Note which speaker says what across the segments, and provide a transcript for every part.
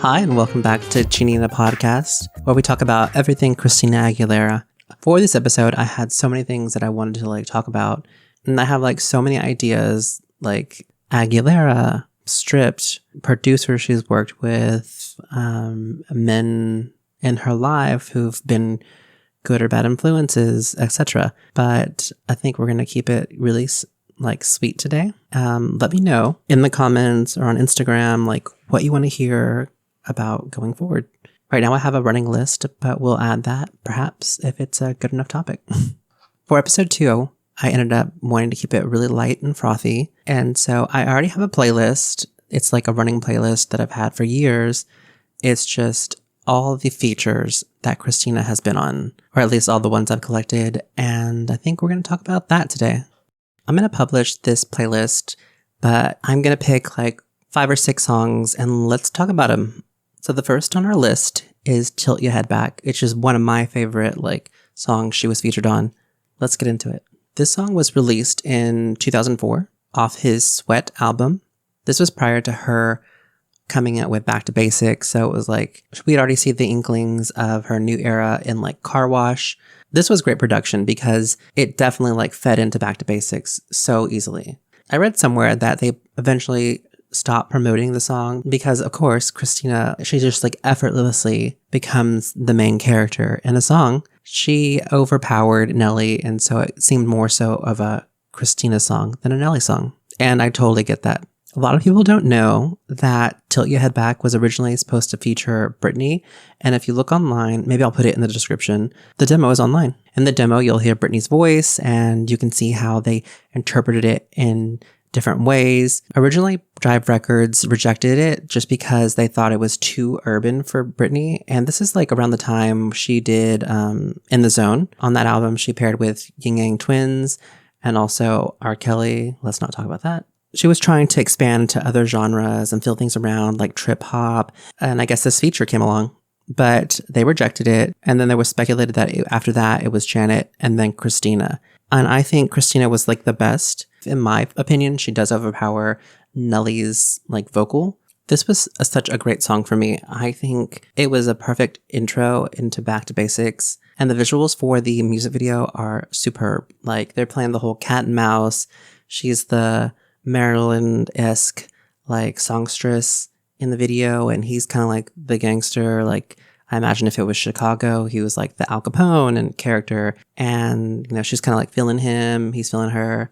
Speaker 1: Hi, and welcome back to Chinina Podcast, where we talk about everything Christina Aguilera. For this episode, I had so many things that I wanted to talk about, and I have so many ideas, like Aguilera, Stripped, producers she's worked with, men in her life who've been good or bad influences, etc. But I think we're going to keep it really sweet today. Let me know in the comments or on Instagram what you want to hear about going forward. Right now I have a running list, but we'll add that perhaps if it's a good enough topic. For episode 2, I ended up wanting to keep it really light and frothy, and so I already have a playlist. It's like a running playlist that I've had for years. It's just all the features that Christina has been on, or at least all the ones I've collected, and I think we're going to talk about that today. I'm going to publish this playlist, but I'm going to pick 5 or 6 songs and let's talk about them. So the first on our list is Tilt Your Head Back, which is one of my favorite songs she was featured on. Let's get into it. This song was released in 2004 off his Sweat album. This was prior to her coming out with Back to Basics, so it was we had already seen the inklings of her new era in Car Wash. This was great production because it definitely fed into Back to Basics so easily. I read somewhere that they eventually stopped promoting the song because, of course, Christina, she just effortlessly becomes the main character in a song. She overpowered Nelly, and so it seemed more so of a Christina song than a Nelly song. And I totally get that. A lot of people don't know that Tilt Your Head Back was originally supposed to feature Britney. And if you look online, maybe I'll put it in the description, the demo is online. In the demo, you'll hear Britney's voice and you can see how they interpreted it in different ways. Originally, Jive Records rejected it just because they thought it was too urban for Britney. And this is around the time she did In the Zone. On that album, she paired with Ying Yang Twins and also R. Kelly. Let's not talk about that. She was trying to expand into other genres and fill things around like trip hop. And I guess this feature came along, but they rejected it. And then there was speculated that after that, it was Janet and then Christina. And I think Christina was the best. In my opinion, she does overpower Nelly's vocal. This was such a great song for me. I think it was a perfect intro into Back to Basics. And the visuals for the music video are superb. They're playing the whole cat and mouse. She's the Maryland-esque songstress in the video, and he's kind of the gangster. I imagine if it was Chicago, he was the Al Capone and character, and she's kind of feeling him, he's feeling her,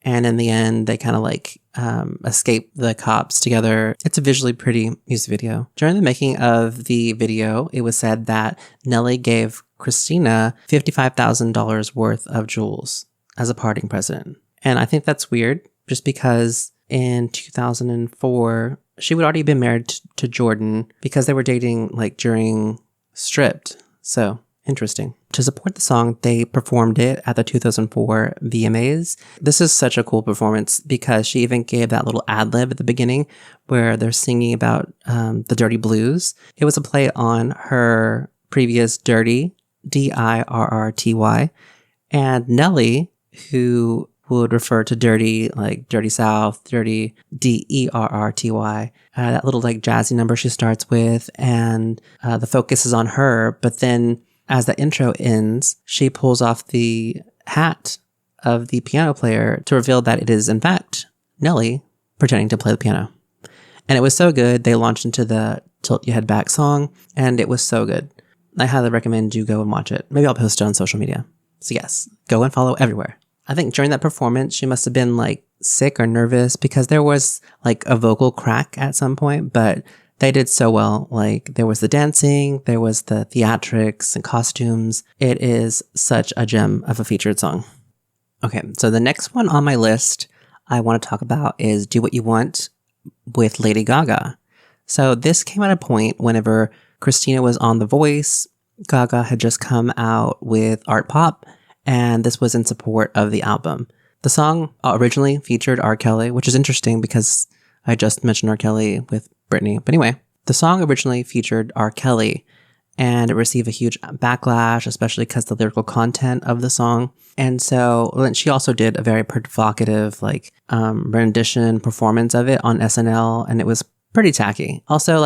Speaker 1: and in the end they kind of escape the cops together. It's a visually pretty music video. During the making of the video, it was said that Nelly gave Christina $55,000 worth of jewels as a parting present, and I think that's weird. Just because in 2004, she would already been married to Jordan because they were dating during Stripped. So interesting. To support the song, they performed it at the 2004 VMAs. This is such a cool performance because she even gave that little ad lib at the beginning where they're singing about the Dirty Blues. It was a play on her previous Dirty, D-I-R-R-T-Y, and Nelly, who would refer to Dirty, Dirty South, Dirty, D-E-R-R-T-Y. That little jazzy number she starts with, and the focus is on her. But then as the intro ends, she pulls off the hat of the piano player to reveal that it is, in fact, Nelly pretending to play the piano. And it was so good, they launched into the Tilt Your Head Back song, and it was so good. I highly recommend you go and watch it. Maybe I'll post it on social media. So yes, go and follow everywhere. I think during that performance, she must have been sick or nervous because there was a vocal crack at some point, but they did so well. There was the dancing, there was the theatrics and costumes. It is such a gem of a featured song. Okay, so the next one on my list I want to talk about is Do What You Want with Lady Gaga. So this came at a point whenever Christina was on The Voice. Gaga had just come out with Art Pop, and this was in support of the album. The song originally featured R. Kelly, which is interesting because I just mentioned R. Kelly with Britney. But anyway, the song originally featured R. Kelly, and it received a huge backlash, especially because the lyrical content of the song. And so she also did a very provocative rendition performance of it on SNL, and it was pretty tacky. Also,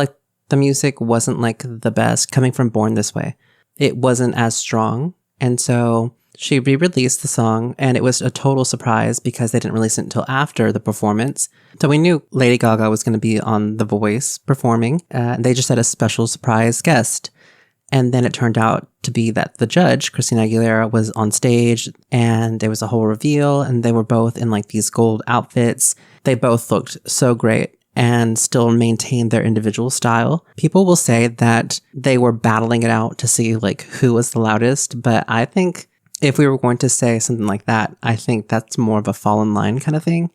Speaker 1: the music wasn't like the best coming from Born This Way. It wasn't as strong. And so she re-released the song, and it was a total surprise because they didn't release it until after the performance. So we knew Lady Gaga was going to be on The Voice performing. They just had a special surprise guest. And then it turned out to be that the judge, Christina Aguilera, was on stage, and there was a whole reveal, and they were both in like these gold outfits. They both looked so great and still maintained their individual style. People will say that they were battling it out to see like who was the loudest, but I think if we were going to say something like that, I think that's more of a fall in line kind of thing,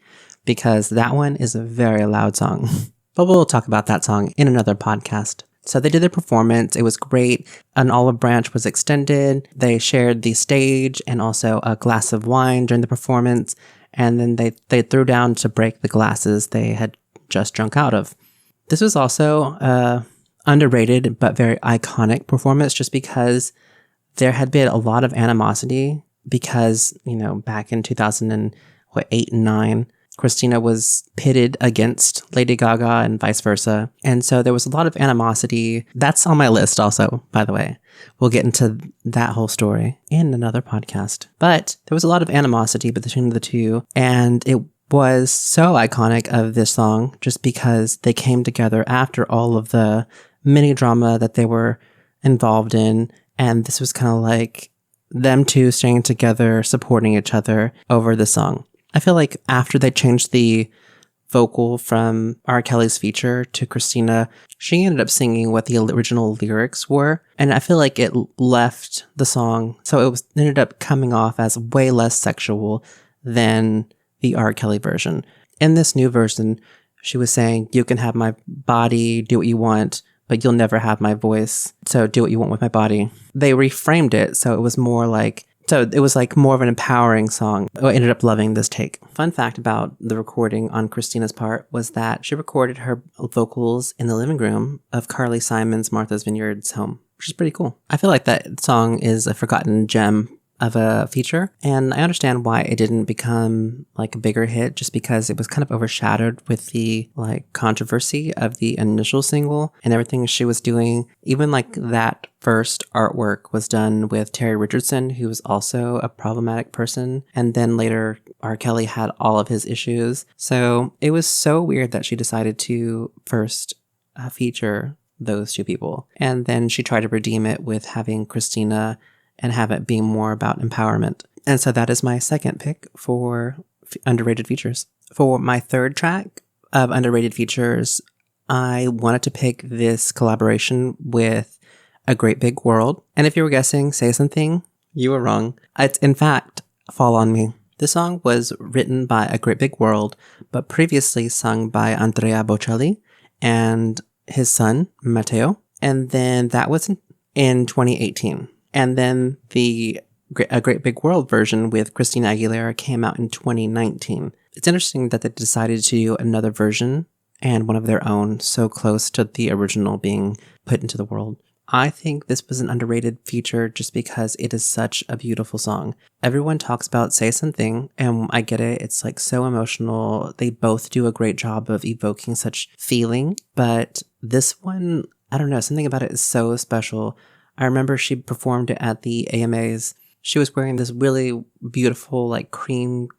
Speaker 1: because that one is a very loud song. But we'll talk about that song in another podcast. So they did their performance. It was great. An olive branch was extended. They shared the stage and also a glass of wine during the performance. And then they threw down to break the glasses they had just drunk out of. This was also underrated but very iconic performance, just because there had been a lot of animosity because, you know, back in 2008 and 9, Christina was pitted against Lady Gaga and vice versa. And so there was a lot of animosity. That's on my list also, by the way. We'll get into that whole story in another podcast. But there was a lot of animosity between the two, and it was so iconic of this song just because they came together after all of the mini drama that they were involved in. And this was kind of like them two staying together, supporting each other over the song. I feel like after they changed the vocal from R. Kelly's feature to Christina, she ended up singing what the original lyrics were. And I feel like it left the song, so it ended up coming off as way less sexual than the R. Kelly version. In this new version, she was saying, you can have my body, do what you want, but you'll never have my voice, so do what you want with my body. They reframed it, so it was more like, more of an empowering song. I ended up loving this take. Fun fact about the recording on Christina's part was that she recorded her vocals in the living room of Carly Simon's Martha's Vineyard's home, which is pretty cool. I feel like that song is a forgotten gem of a feature, and I understand why it didn't become like a bigger hit, just because it was kind of overshadowed with the like controversy of the initial single and everything she was doing. Even like that first artwork was done with Terry Richardson, who was also a problematic person, and then later R. Kelly had all of his issues. So it was so weird that she decided to first feature those two people, and then she tried to redeem it with having Christina and have it being more about empowerment. And so that is my second pick for underrated features. For my third track of underrated features, I wanted to pick this collaboration with A Great Big World. And if you were guessing, Say Something, you were wrong. It's in fact Fall on Me. This song was written by A Great Big World, but previously sung by Andrea Bocelli and his son, Matteo. And then that was in 2018. And then A Great Big World version with Christina Aguilera came out in 2019. It's interesting that they decided to do another version and one of their own so close to the original being put into the world. I think this was an underrated feature just because it is such a beautiful song. Everyone talks about Say Something, and I get it. It's like so emotional. They both do a great job of evoking such feeling. But this one, I don't know, something about it is so special. I remember she performed it at the AMAs. She was wearing this really beautiful, like cream,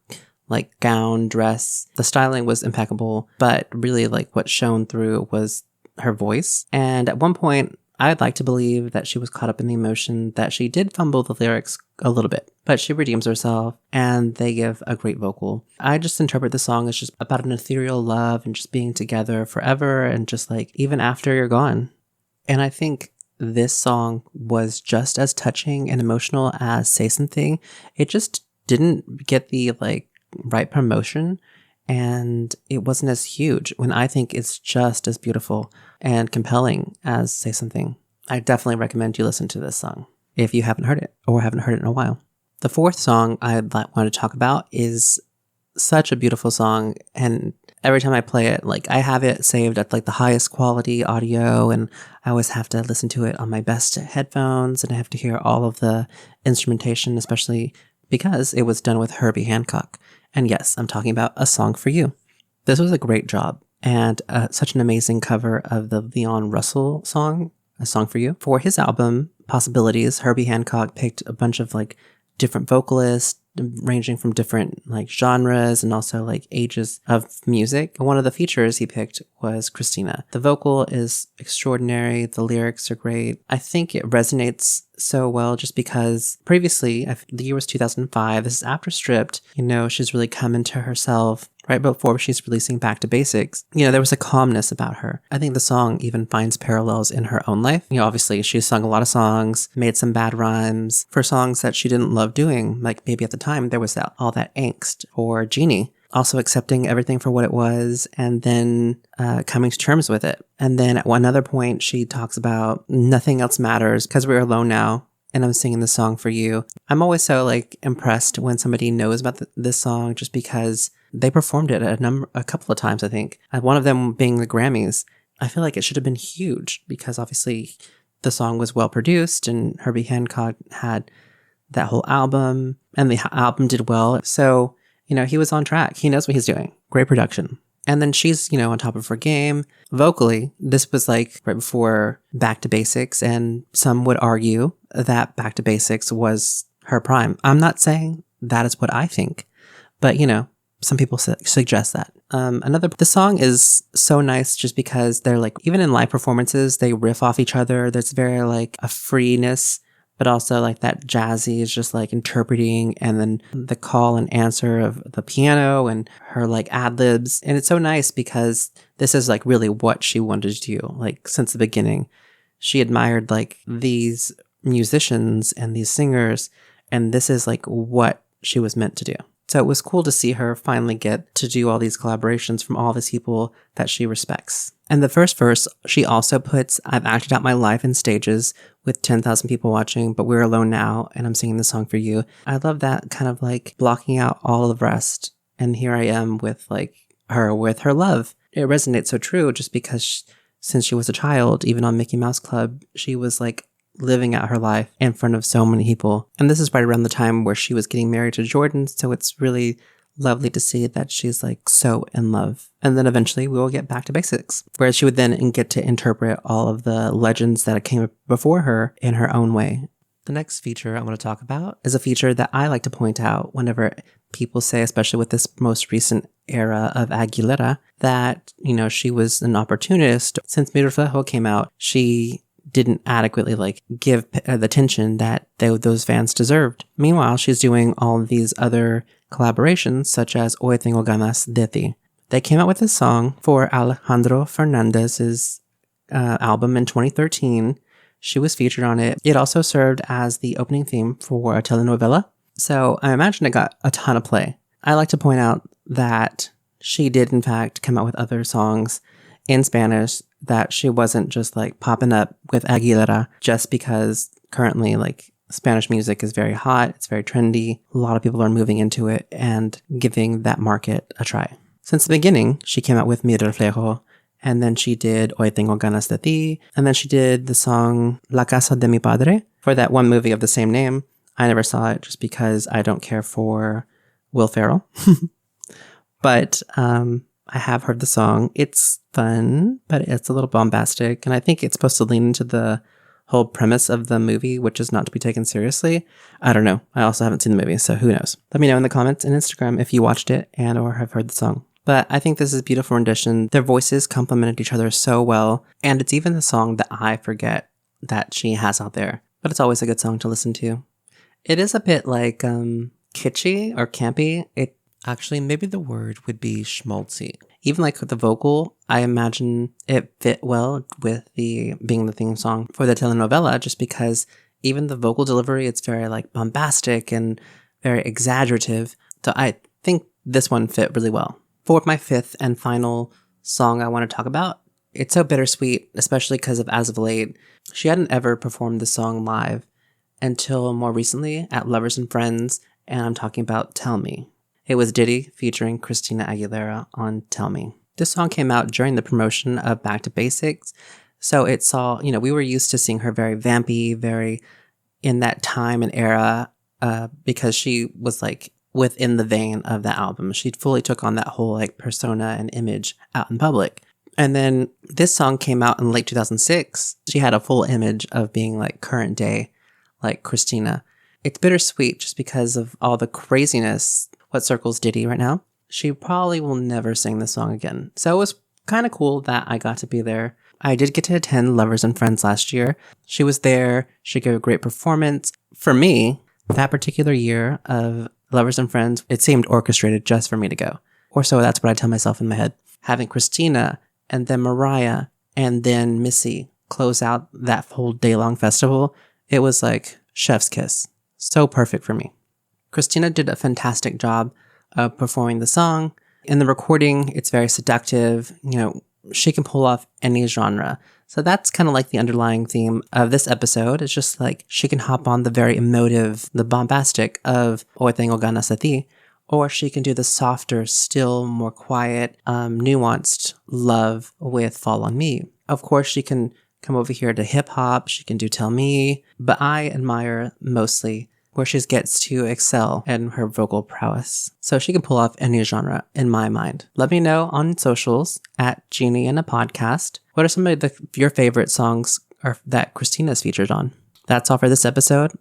Speaker 1: like gown dress. The styling was impeccable, but really like what shone through was her voice. And at one point, I'd like to believe that she was caught up in the emotion that she did fumble the lyrics a little bit, but she redeems herself and they give a great vocal. I just interpret the song as just about an ethereal love and just being together forever and just like even after you're gone. And I think this song was just as touching and emotional as Say Something. It just didn't get the like right promotion and it wasn't as huge when I think it's just as beautiful and compelling as Say Something. I definitely recommend you listen to this song if you haven't heard it or haven't heard it in a while. The fourth song I want to talk about is such a beautiful song, and every time I play it, like I have it saved at like the highest quality audio, and I always have to listen to it on my best headphones, and I have to hear all of the instrumentation, especially because it was done with Herbie Hancock. And yes, I'm talking about A Song for You. This was a great job, and such an amazing cover of the Leon Russell song, A Song for You. For his album, Possibilities, Herbie Hancock picked a bunch of like different vocalists, ranging from different like genres and also like ages of music. And one of the features he picked was Christina. The vocal is extraordinary. The lyrics are great. I think it resonates so well just because previously, the year was 2005. This is after Stripped. You know, she's really come into herself right before she's releasing Back to Basics. You know, there was a calmness about her. I think the song even finds parallels in her own life. You know, obviously she's sung a lot of songs, made some bad rhymes for songs that she didn't love doing. Like maybe at the time there was all that angst. Or Jeannie, also accepting everything for what it was and then coming to terms with it. And then at one other point, she talks about nothing else matters because we're alone now and I'm singing the song for you. I'm always so like impressed when somebody knows about this song just because they performed it a couple of times, I think. One of them being the Grammys. I feel like it should have been huge because obviously the song was well produced and Herbie Hancock had that whole album and the album did well. So, you know, he was on track. He knows what he's doing. Great production. And then she's, you know, on top of her game. Vocally, this was like right before Back to Basics, and some would argue that Back to Basics was her prime. I'm not saying that is what I think, but, you know, some people suggest that. The song is so nice just because they're like, even in live performances, they riff off each other. There's very like a freeness, but also like that jazzy is just like interpreting, and then the call and answer of the piano and her like ad libs. And it's so nice because this is like really what she wanted to do. Like since the beginning, she admired like these musicians and these singers, and this is like what she was meant to do. So it was cool to see her finally get to do all these collaborations from all these people that she respects. And the first verse, she also puts, I've acted out my life in stages with 10,000 people watching, but we're alone now and I'm singing the song for you. I love that kind of like blocking out all of the rest. And here I am with like her with her love. It resonates so true just because since she was a child, even on Mickey Mouse Club, she was like living out her life in front of so many people. And this is right around the time where she was getting married to Jordan. So it's really lovely to see that she's like so in love. And then eventually we will get back to basics, where she would then get to interpret all of the legends that came before her in her own way. The next feature I want to talk about is a feature that I like to point out whenever people say, especially with this most recent era of Aguilera, that, you know, she was an opportunist. Since Mi Reflejo came out, she didn't adequately like give the attention that those fans deserved. Meanwhile, she's doing all of these other collaborations, such as Hoy Tengo Ganas de Ti. They came out with this song for Alejandro Fernandez's album in 2013. She was featured on it. It also served as the opening theme for a telenovela. So I imagine it got a ton of play. I like to point out that she did, in fact, come out with other songs in Spanish, that she wasn't just like popping up with Aguilera just because currently like Spanish music is very hot. It's very trendy. A lot of people are moving into it and giving that market a try. Since the beginning, she came out with Mi Reflejo, and then she did Hoy Tengo Ganas de Ti, and then she did the song La Casa de mi Padre for that one movie of the same name. I never saw it just because I don't care for Will Ferrell. But I have heard the song. It's fun, but it's a little bombastic. And I think it's supposed to lean into the whole premise of the movie, which is not to be taken seriously. I don't know. I also haven't seen the movie, so who knows? Let me know in the comments and Instagram if you watched it and or have heard the song. But I think this is a beautiful rendition. Their voices complemented each other so well. And it's even the song that I forget that she has out there. But it's always a good song to listen to. It is a bit like kitschy or campy. Actually, maybe the word would be schmaltzy. Even like the vocal, I imagine it fit well with being the theme song for the telenovela, just because even the vocal delivery, it's very like bombastic and very exaggerative. So I think this one fit really well. For my fifth and final song I want to talk about, it's so bittersweet, especially because as of late, she hadn't ever performed the song live until more recently at Lovers and Friends, and I'm talking about Tell Me. It was Diddy featuring Christina Aguilera on Tell Me. This song came out during the promotion of Back to Basics. So it saw, you know, we were used to seeing her very vampy, very in that time and era, because she was like within the vein of that album. She fully took on that whole like persona and image out in public. And then this song came out in late 2006. She had a full image of being like current day, like Christina. It's bittersweet just because of all the craziness what circles Diddy right now. She probably will never sing this song again. So it was kind of cool that I got to be there. I did get to attend Lovers and Friends last year. She was there. She gave a great performance. For me, that particular year of Lovers and Friends, it seemed orchestrated just for me to go. Or so that's what I tell myself in my head. Having Christina and then Mariah and then Missy close out that whole day-long festival, it was like chef's kiss. So perfect for me. Christina did a fantastic job of performing the song. In the recording, it's very seductive. You know, she can pull off any genre. So that's kind of like the underlying theme of this episode. It's just like she can hop on the very emotive, the bombastic of O Tengo Ganas de Ti, or she can do the softer, still more quiet, nuanced love with Fall on Me. Of course, she can come over here to hip hop. She can do Tell Me, but I admire mostly where she gets to excel in her vocal prowess. So she can pull off any genre in my mind. Let me know on socials at Genie in a Podcast. What are some of your favorite songs that Christina's featured on? That's all for this episode.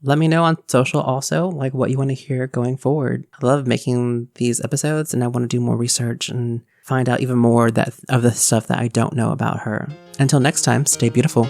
Speaker 1: Let me know on social also, like what you want to hear going forward. I love making these episodes and I want to do more research and find out even more of the stuff that I don't know about her. Until next time, stay beautiful.